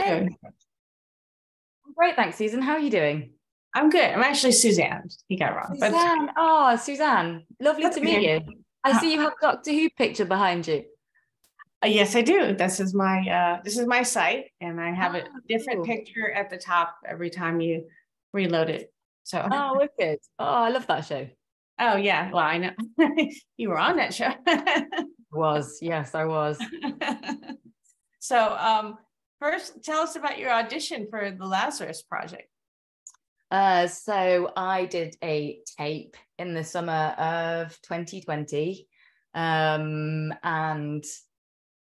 Good. Great, thanks, Susan. How are you doing? I'm good. I'm actually Suzanne. He got it wrong. But Suzanne. Oh, Suzanne. Lovely that's to meet okay. you. I see you have a Doctor Who picture behind you. Yes, I do. This is my site, and I have a Oh, different cool. picture at the top every time you reload it. So, Oh, wicked. Oh, I love that show. oh yeah, well I know you were on that show. Yes, I was. So, first, tell us about your audition for the Lazarus project. So I did a tape in the summer of 2020, and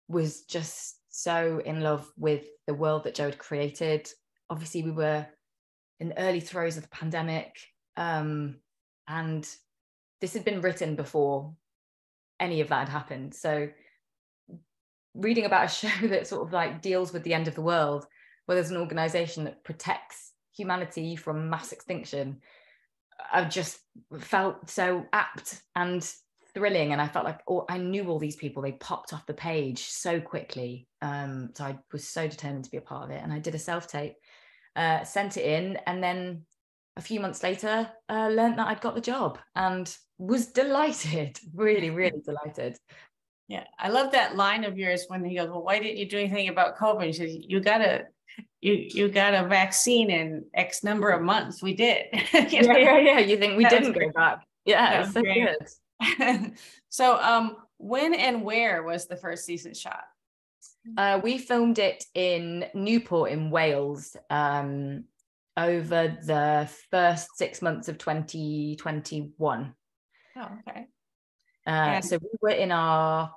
was just so in love with the world that Joe had created. Obviously, we were in the early throes of the pandemic, and this had been written before any of that had happened. So reading about a show that sort of like deals with the end of the world, where there's an organization that protects humanity from mass extinction, I just felt so apt and thrilling. And I felt like I knew all these people. They popped off the page so quickly. So I was so determined to be a part of it. And I did a self-tape, sent it in, and then a few months later, learned that I'd got the job and was delighted, really, really delighted. Yeah, I love that line of yours when he goes, "Well, why didn't you do anything about COVID?" He says, you got a vaccine in X number of months." We did. Yeah. You think we That was didn't go great. back? Yeah, it That was was so great. good. So, when and where was the first season shot? We filmed it in Newport in Wales, over the first 6 months of 2021. Oh, okay. So we were in our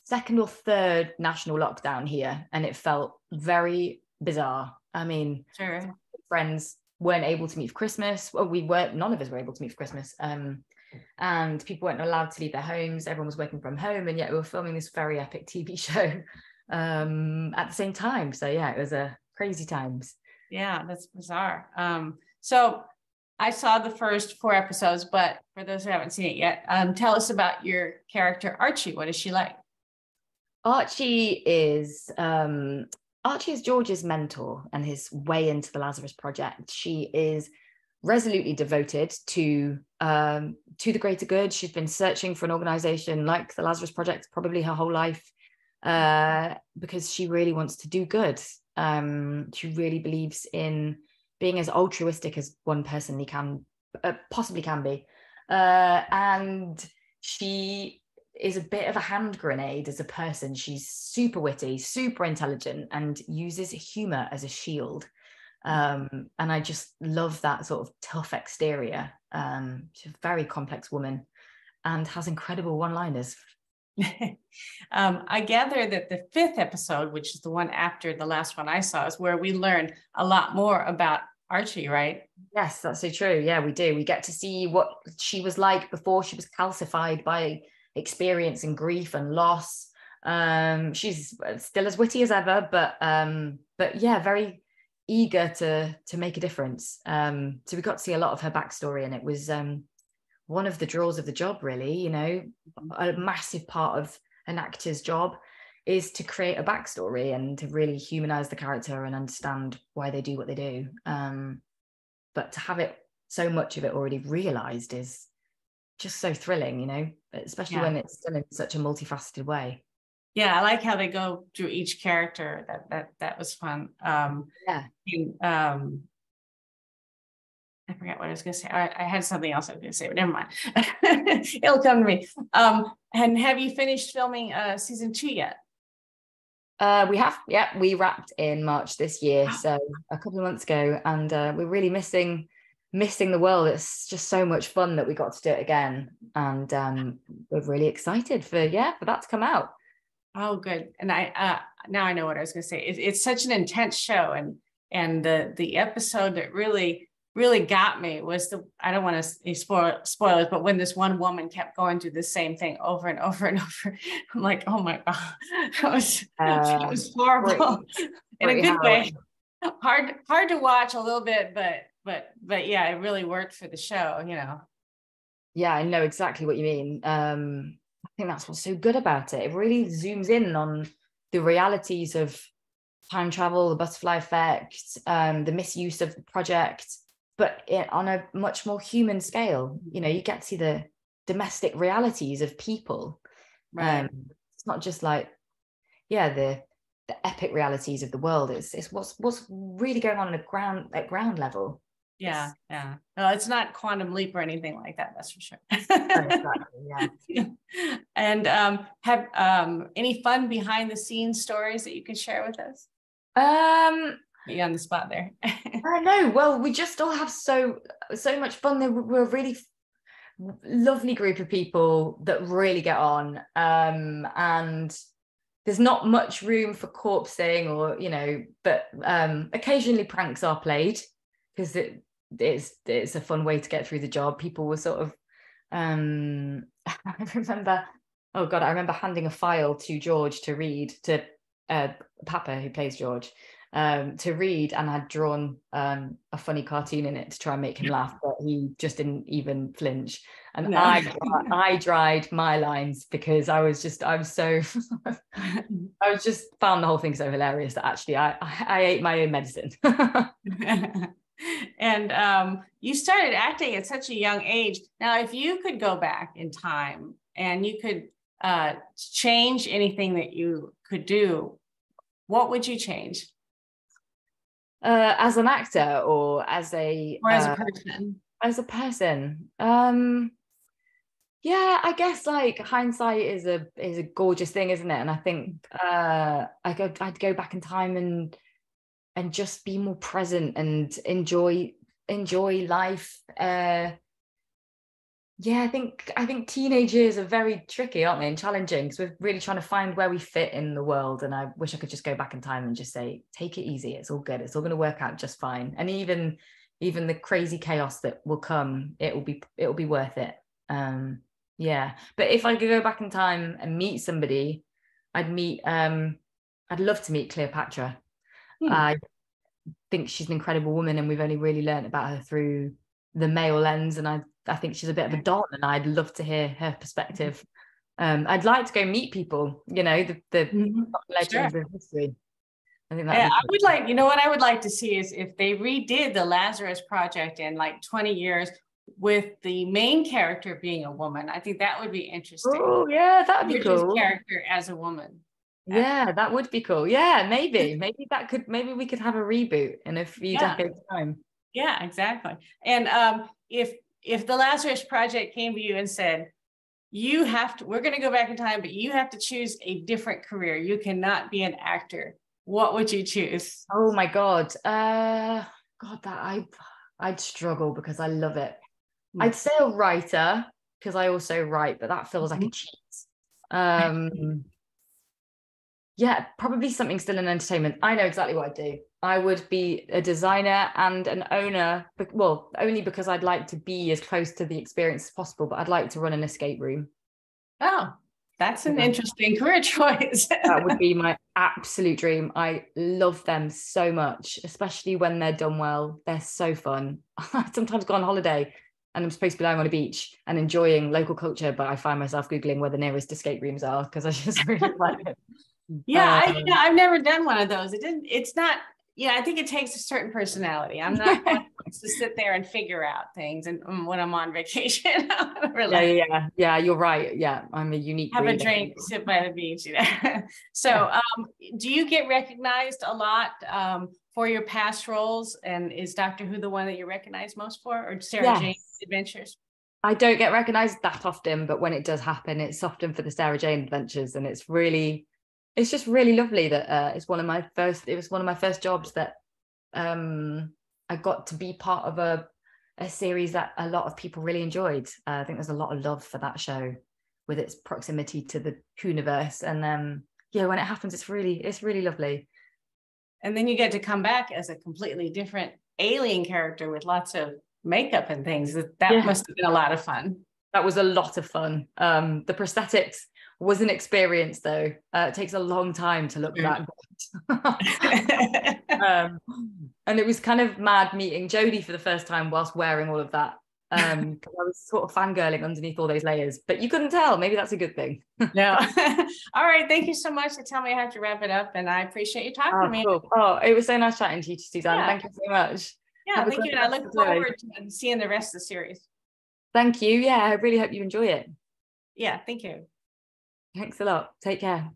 second or third national lockdown here, and it felt very bizarre. I mean, Sure. friends weren't able to meet for Christmas. Well, none of us were able to meet for Christmas. And people weren't allowed to leave their homes. Everyone was working from home, and yet we were filming this very epic TV show at the same time. So yeah, it was crazy times. Yeah, that's bizarre. So I saw the first 4 episodes, but for those who haven't seen it yet, tell us about your character Archie. What is she like? Archie is George's mentor and his way into the Lazarus Project. She is resolutely devoted to the greater good. She's been searching for an organization like the Lazarus Project probably her whole life, because she really wants to do good. She really believes in being as altruistic as one personally can possibly can be, and she is a bit of a hand grenade as a person. She's super witty, super intelligent, and uses humor as a shield. And I just love that sort of tough exterior. She's a very complex woman and has incredible one-liners. I gather that the 5th episode, which is the one after the last one I saw, is where we learn a lot more about Archie, right? Yes, that's so true. Yeah, we do. We get to see what she was like before she was calcified by experience and grief and loss. She's still as witty as ever, but yeah, very eager to make a difference. So we got to see a lot of her backstory, and it was one of the draws of the job, really. You know, a massive part of an actor's job is to create a backstory and to really humanize the character and understand why they do what they do. But to have it, so much of it already realized, is just so thrilling, you know, especially when it's done in such a multifaceted way. Yeah, I like how they go through each character. That was fun. Yeah. And, I forgot what I was going to say. I had something else I was going to say, but never mind. It'll come to me. And have you finished filming season 2 yet? We have. Yeah, we wrapped in March this year, so a couple of months ago, and we're really missing the world. It's just so much fun that we got to do it again, and we're really excited for that to come out. Oh, good. And I now I know what I was going to say. It's such an intense show, and the episode that really got me was I don't want to spoil spoilers, but when this one woman kept going through the same thing over and over and over, I'm like, oh my God, that was horrible in a good way. Hard to watch a little bit, but yeah, it really worked for the show, you know. Yeah, I know exactly what you mean. I think that's what's so good about it. It really zooms in on the realities of time travel, the butterfly effect, the misuse of the project, but on a much more human scale. You know, you get to see the domestic realities of people. Right. It's not just like, the epic realities of the world. It's what's really going on at ground level. Yeah. No, it's not Quantum Leap or anything like that. That's for sure. Exactly, yeah. And have any fun behind the scenes stories that you can share with us? Put you on the spot there. I know. Well, we just all have so much fun. We're a really lovely group of people that really get on. And there's not much room for corpsing or, but occasionally pranks are played because it's a fun way to get through the job. People were sort of I remember handing a file to George to read, to Papa, who plays George, to read, and I'd drawn a funny cartoon in it to try and make him laugh, but he just didn't even flinch. And no. I dried my lines because I was just found the whole thing so hilarious that actually I ate my own medicine. And you started acting at such a young age. Now, if you could go back in time and you could change anything that you could do, what would you change? As an actor or as a person? As a person. I guess like hindsight is a gorgeous thing, isn't it? And I think I'd go back in time and just be more present and enjoy life. I think teenage years are very tricky, aren't they, and challenging, because we're really trying to find where we fit in the world. And I wish I could just go back in time and just say, take it easy, it's all good, it's all going to work out just fine. And even the crazy chaos that will come, it'll be worth it. But if I could go back in time and meet somebody, I'd love to meet Cleopatra. I think she's an incredible woman, and we've only really learned about her through the male lens, and I think she's a bit of a don, and I'd love to hear her perspective. I'd like to go meet people, the legends of history. I think that I would like, what I would like to see is if they redid the Lazarus Project in like 20 years with the main character being a woman. I think that would be interesting. Oh yeah, that would be cool. Character as a woman. Yeah, that would be cool. Yeah, maybe we could have a reboot in a few decades time. Yeah, exactly. And if the Lazarus Project came to you and said, we're going to go back in time, but you have to choose a different career. You cannot be an actor. What would you choose? Oh my God. I'd struggle because I love it. I'd say a writer because I also write, but that feels like a cheat. Probably something still in entertainment. I know exactly what I'd do. I would be a designer and an owner, well, only because I'd like to be as close to the experience as possible, but I'd like to run an escape room. Oh, that's an interesting career choice. That would be my absolute dream. I love them so much, especially when they're done well. They're so fun. I sometimes go on holiday and I'm supposed to be lying on a beach and enjoying local culture, but I find myself Googling where the nearest escape rooms are because I just really like it. I've never done one of those. I think it takes a certain personality. I'm not one to sit there and figure out things, and when I'm on vacation, yeah, you're right. Yeah, I'm a unique. Have a drink, sit by the beach. So, do you get recognized a lot for your past roles? And is Doctor Who the one that you recognize most for, or Sarah Jane's Adventures? I don't get recognized that often, but when it does happen, it's often for the Sarah Jane Adventures, and it's just really lovely that it was one of my first jobs that I got to be part of a series that a lot of people really enjoyed. I think there's a lot of love for that show with its proximity to the Whoniverse, and when it happens, it's really lovely. And then you get to come back as a completely different alien character with lots of makeup and things. That must have been a lot of fun. That was a lot of fun. The prosthetics was an experience, though. It takes a long time to look that good. And it was kind of mad meeting Jodie for the first time whilst wearing all of that because I was sort of fangirling underneath all those layers, but you couldn't tell. Maybe that's a good thing. No. All right. Thank you so much. Tell me I have to wrap it up, and I appreciate you talking to me. Cool. Oh, it was so nice chatting to you, Suzanne. Yeah. Thank you so much. Yeah, thank you. And I look forward to seeing the rest of the series. Thank you. Yeah, I really hope you enjoy it. Yeah, thank you. Thanks a lot. Take care.